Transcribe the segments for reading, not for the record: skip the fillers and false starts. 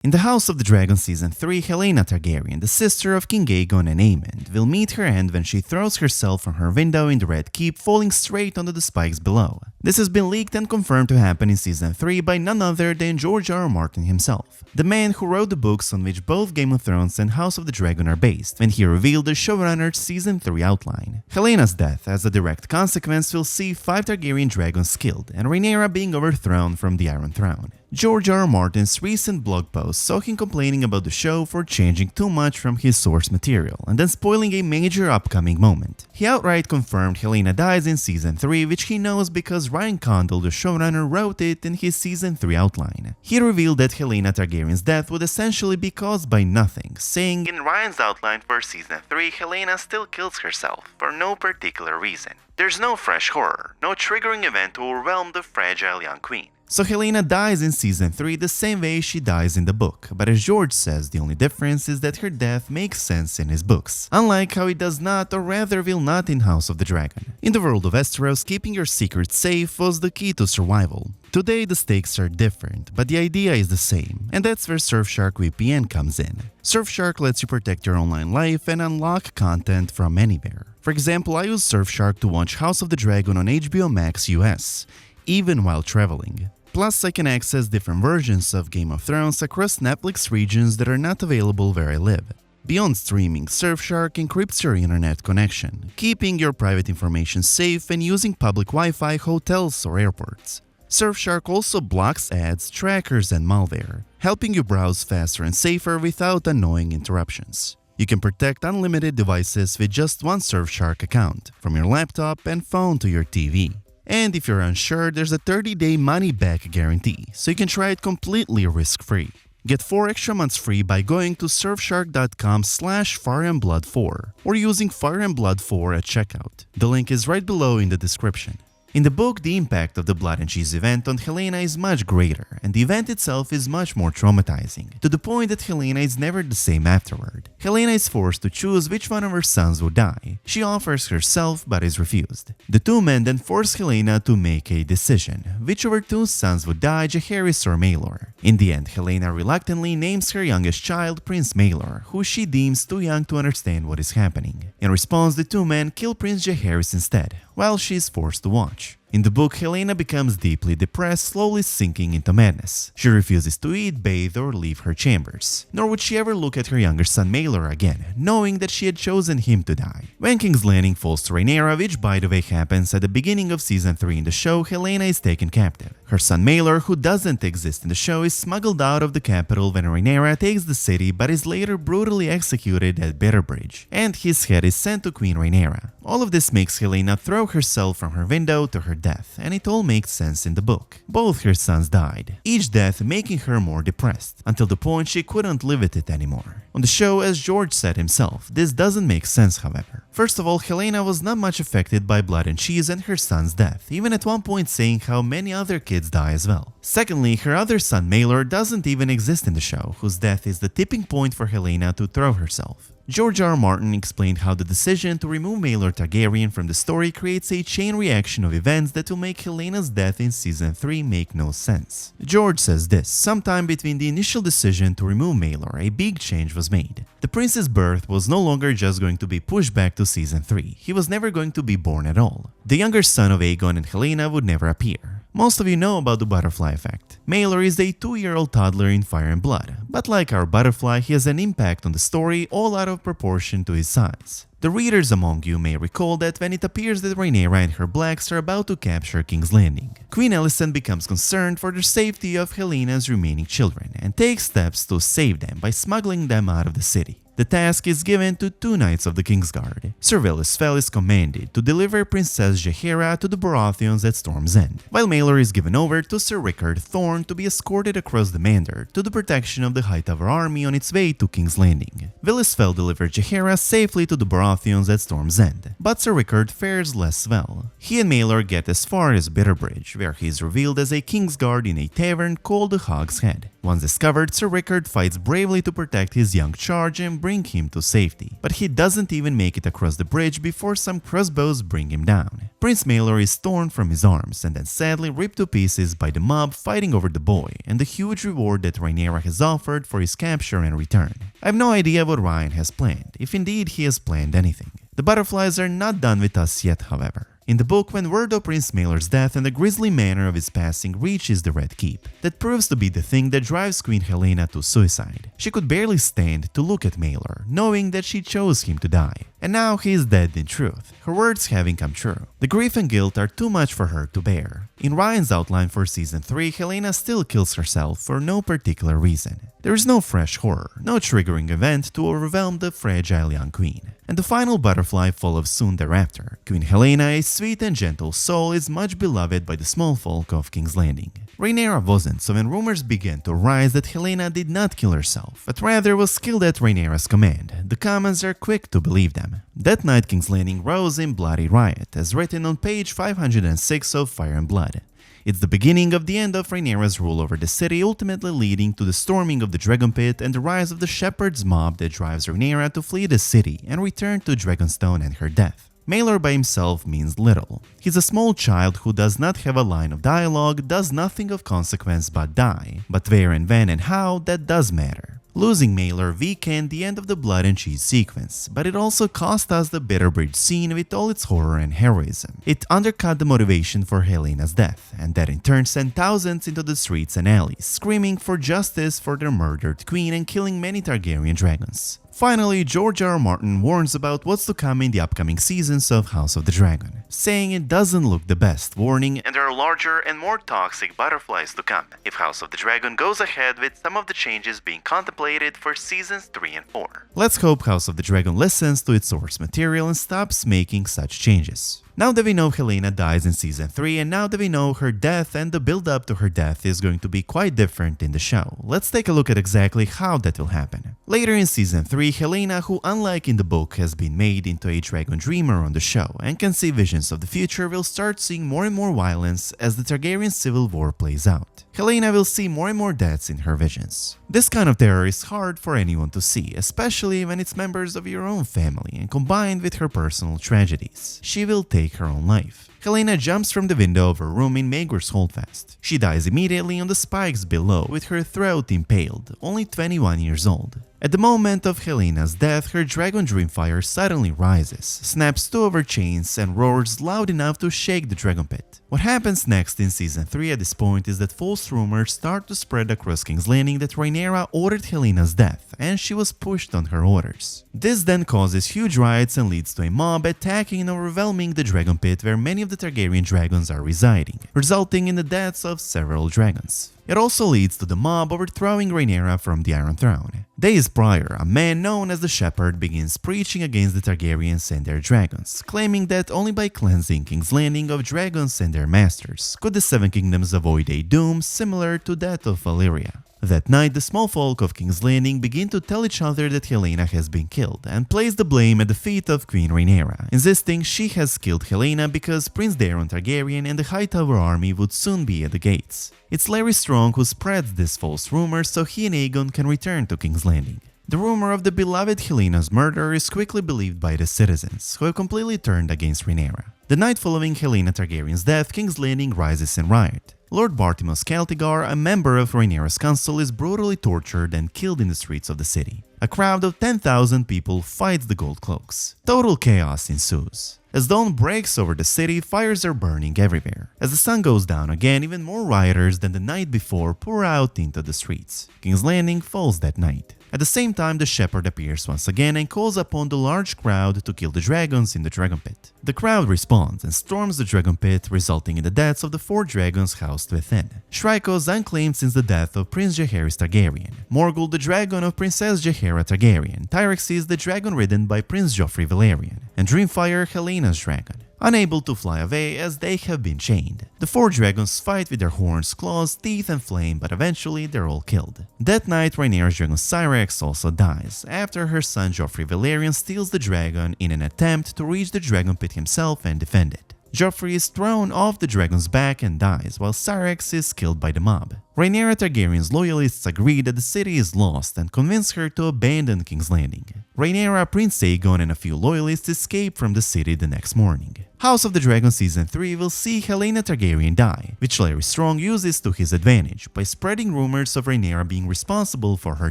In the House of the Dragon Season 3, Helaena Targaryen, the sister of King Aegon and Aemond, will meet her end when she throws herself from her window in the Red Keep, falling straight onto the spikes below. This has been leaked and confirmed to happen in Season 3 by none other than George R.R. Martin himself, the man who wrote the books on which both Game of Thrones and House of the Dragon are based, when he revealed the showrunner's Season 3 outline. Helena's death, as a direct consequence, will see 5 Targaryen dragons killed, and Rhaenyra being overthrown from the Iron Throne. George R.R. Martin's recent blog post saw him complaining about the show for changing too much from his source material and then spoiling a major upcoming moment. He outright confirmed Helaena dies in Season 3, which he knows because Ryan Condal, the showrunner, wrote it in his Season 3 outline. He revealed that Helaena Targaryen's death would essentially be caused by nothing, saying, "In Ryan's outline for Season 3, Helaena still kills herself, for no particular reason. There's no fresh horror, no triggering event to overwhelm the fragile young queen." So Helaena dies in Season 3 the same way she dies in the book, but as George says, the only difference is that her death makes sense in his books, unlike how it does not, or rather will not, in House of the Dragon. In the world of Westeros, keeping your secrets safe was the key to survival. Today the stakes are different, but the idea is the same, and that's where Surfshark VPN comes in. Surfshark lets you protect your online life and unlock content from anywhere. For example, I use Surfshark to watch House of the Dragon on HBO Max US, even while traveling. Plus, I can access different versions of Game of Thrones across Netflix regions that are not available where I live. Beyond streaming, Surfshark encrypts your internet connection, keeping your private information safe and using public Wi-Fi hotels or airports. Surfshark also blocks ads, trackers, and malware, helping you browse faster and safer without annoying interruptions. You can protect unlimited devices with just one Surfshark account, from your laptop and phone to your TV. And if you're unsure, there's a 30-day money-back guarantee, so you can try it completely risk-free. Get 4 extra months free by going to surfshark.com/fireandblood4 or using fireandblood4 at checkout. The link is right below in the description. In the book, the impact of the Blood and Cheese event on Helaena is much greater, and the event itself is much more traumatizing, to the point that Helaena is never the same afterward. Helaena is forced to choose which one of her sons would die. She offers herself, but is refused. The two men then force Helaena to make a decision, which of her 2 sons would die, Jaehaerys or Maelor. In the end, Helaena reluctantly names her youngest child Prince Maelor, who she deems too young to understand what is happening. In response, the 2 men kill Prince Jaehaerys instead, while she is forced to watch. In the book, Helaena becomes deeply depressed, slowly sinking into madness. She refuses to eat, bathe, or leave her chambers. Nor would she ever look at her younger son Maelor again, knowing that she had chosen him to die. When King's Landing falls to Rhaenyra, which by the way happens at the beginning of Season 3 in the show, Helaena is taken captive. Her son Maelor, who doesn't exist in the show, is smuggled out of the capital when Rhaenyra takes the city, but is later brutally executed at Bitterbridge, and his head is sent to Queen Rhaenyra. All of this makes Helaena throw herself from her window to her death, and it all makes sense in the book. Both her sons died, each death making her more depressed, until the point she couldn't live with it anymore. On the show, as George said himself, this doesn't make sense, however. First of all, Helaena was not much affected by Blood and Cheese and her son's death, even at one point saying how many other kids die as well. Secondly, her other son Maelor doesn't even exist in the show, whose death is the tipping point for Helaena to throw herself. George R.R. Martin explained how the decision to remove Maelor Targaryen from the story creates a chain reaction of events that will make Helena's death in Season 3 make no sense. George says this: sometime between the initial decision to remove Maelor, a big change was made. The prince's birth was no longer just going to be pushed back to Season 3, he was never going to be born at all. The younger son of Aegon and Helaena would never appear. Most of you know about the butterfly effect. Maelor is a 2-year-old toddler in Fire and Blood, but like our butterfly, he has an impact on the story all out of proportion to his size. The readers among you may recall that when it appears that Rhaenyra and her blacks are about to capture King's Landing, Queen Alicent becomes concerned for the safety of Helena's remaining children and takes steps to save them by smuggling them out of the city. The task is given to 2 knights of the Kingsguard. Sir Vela's Fel is commanded to deliver Princess Jaehaera to the Baratheons at Storm's End, while Maelor is given over to Sir Rickard Thorne to be escorted across the Mander to the protection of the Hightower army on its way to King's Landing. Vela's Fel delivers Jaehaera safely to the Baratheons at Storm's End, but Sir Rickard fares less well. He and Maelor get as far as Bitterbridge, where he is revealed as a Kingsguard in a tavern called the Hog's Head. Once discovered, Sir Rickard fights bravely to protect his young charge and bring him to safety, but he doesn't even make it across the bridge before some crossbows bring him down. Prince Maegor is torn from his arms and then sadly ripped to pieces by the mob fighting over the boy and the huge reward that Rhaenyra has offered for his capture and return. I have no idea what Ryan has planned, if indeed he has planned anything. The butterflies are not done with us yet, however. In the book, when word of Prince Maelor's death and the grisly manner of his passing reaches the Red Keep, that proves to be the thing that drives Queen Helaena to suicide. She could barely stand to look at Maelor, knowing that she chose him to die. And now he is dead in truth, her words having come true. The grief and guilt are too much for her to bear. In Ryan's outline for Season 3, Helaena still kills herself for no particular reason. There is no fresh horror, no triggering event to overwhelm the fragile young queen. And the final butterfly follows soon thereafter. Queen Helaena, a sweet and gentle soul, is much beloved by the small folk of King's Landing. Rhaenyra wasn't, so when rumors began to rise that Helaena did not kill herself, but rather was killed at Rhaenyra's command, the commons are quick to believe them. That night King's Landing rose in bloody riot, as written on page 506 of Fire and Blood. It's the beginning of the end of Rhaenyra's rule over the city, ultimately leading to the storming of the Dragonpit and the rise of the Shepherd's mob that drives Rhaenyra to flee the city and return to Dragonstone and her death. Maelor by himself means little. He's a small child who does not have a line of dialogue, does nothing of consequence but die. But where and when and how, that does matter. Losing Maelor weakened the end of the blood and cheese sequence, but it also cost us the Bitterbridge scene with all its horror and heroism. It undercut the motivation for Helena's death, and that in turn sent thousands into the streets and alleys, screaming for justice for their murdered queen and killing many Targaryen dragons. Finally, George R.R. Martin warns about what's to come in the upcoming seasons of House of the Dragon, saying it doesn't look the best, warning, and there are larger and more toxic butterflies to come if House of the Dragon goes ahead with some of the changes being contemplated for seasons 3 and 4. Let's hope House of the Dragon listens to its source material and stops making such changes. Now that we know Helaena dies in Season 3 and now that we know her death and the build-up to her death is going to be quite different in the show, let's take a look at exactly how that will happen. Later in Season 3, Helaena, who unlike in the book has been made into a dragon dreamer on the show and can see visions of the future, will start seeing more and more violence as the Targaryen civil war plays out. Helaena will see more and more deaths in her visions. This kind of terror is hard for anyone to see, especially when it's members of your own family and combined with her personal tragedies. She will take her own life. Helaena jumps from the window of her room in Maegor's Holdfast. She dies immediately on the spikes below with her throat impaled, only 21 years old. At the moment of Helena's death, her dragon Dreamfyre suddenly rises, snaps 2 of her chains, and roars loud enough to shake the Dragonpit. What happens next in Season 3 at this point is that false rumors start to spread across King's Landing that Rhaenyra ordered Helena's death, and she was pushed on her orders. This then causes huge riots and leads to a mob attacking and overwhelming the Dragonpit where many of the Targaryen dragons are residing, resulting in the deaths of several dragons. It also leads to the mob overthrowing Rhaenyra from the Iron Throne. Days prior, a man known as the Shepherd begins preaching against the Targaryens and their dragons, claiming that only by cleansing King's Landing of dragons and their masters could the Seven Kingdoms avoid a doom similar to that of Valyria. That night, the small folk of King's Landing begin to tell each other that Helaena has been killed and place the blame at the feet of Queen Rhaenyra, insisting she has killed Helaena because Prince Daemon Targaryen and the Hightower army would soon be at the gates. It's Larry Strong who spreads this false rumor so he and Aegon can return to King's Landing. The rumor of the beloved Helena's murder is quickly believed by the citizens, who have completely turned against Rhaenyra. The night following Helaena Targaryen's death, King's Landing rises in riot. Lord Bartimos Celtigar, a member of Rhaenyra's council, is brutally tortured and killed in the streets of the city. A crowd of 10,000 people fights the Gold Cloaks. Total chaos ensues. As dawn breaks over the city, fires are burning everywhere. As the sun goes down again, even more rioters than the night before pour out into the streets. King's Landing falls that night. At the same time, the Shepherd appears once again and calls upon the large crowd to kill the dragons in the Dragonpit. The crowd responds and storms the Dragonpit, resulting in the deaths of the 4 dragons housed within. Shrykos, unclaimed since the death of Prince Jaehaerys Targaryen. Morgul, the dragon of Princess Rhaenyra Targaryen. Tyraxes, the dragon ridden by Prince Joffrey Velaryon. And Dreamfyre, Helena's dragon. Unable to fly away as they have been chained. The 4 dragons fight with their horns, claws, teeth and flame, but eventually they're all killed. That night, Rhaenyra's dragon Syrax also dies, after her son Joffrey Velaryon steals the dragon in an attempt to reach the Dragonpit himself and defend it. Joffrey is thrown off the dragon's back and dies, while Syrax is killed by the mob. Rhaenyra Targaryen's loyalists agree that the city is lost and convince her to abandon King's Landing. Rhaenyra, Prince Aegon, and a few loyalists escape from the city the next morning. House of the Dragon Season 3 will see Helaena Targaryen die, which Larry Strong uses to his advantage by spreading rumors of Rhaenyra being responsible for her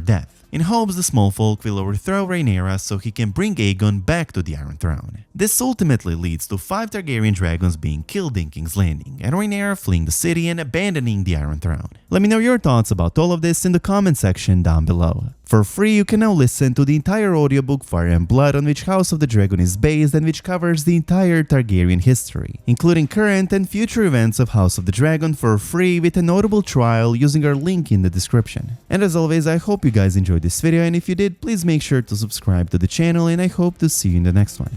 death, in hopes the small folk will overthrow Rhaenyra so he can bring Aegon back to the Iron Throne. This ultimately leads to 5 Targaryen dragons being killed in King's Landing, and Rhaenyra fleeing the city and abandoning the Iron Throne. Let me know your thoughts about all of this in the comment section down below. For free, you can now listen to the entire audiobook Fire and Blood, on which House of the Dragon is based and which covers the entire Targaryen history, including current and future events of House of the Dragon, for free with a notable trial using our link in the description. And as always, I hope you guys enjoyed this video, and if you did, please make sure to subscribe to the channel, and I hope to see you in the next one.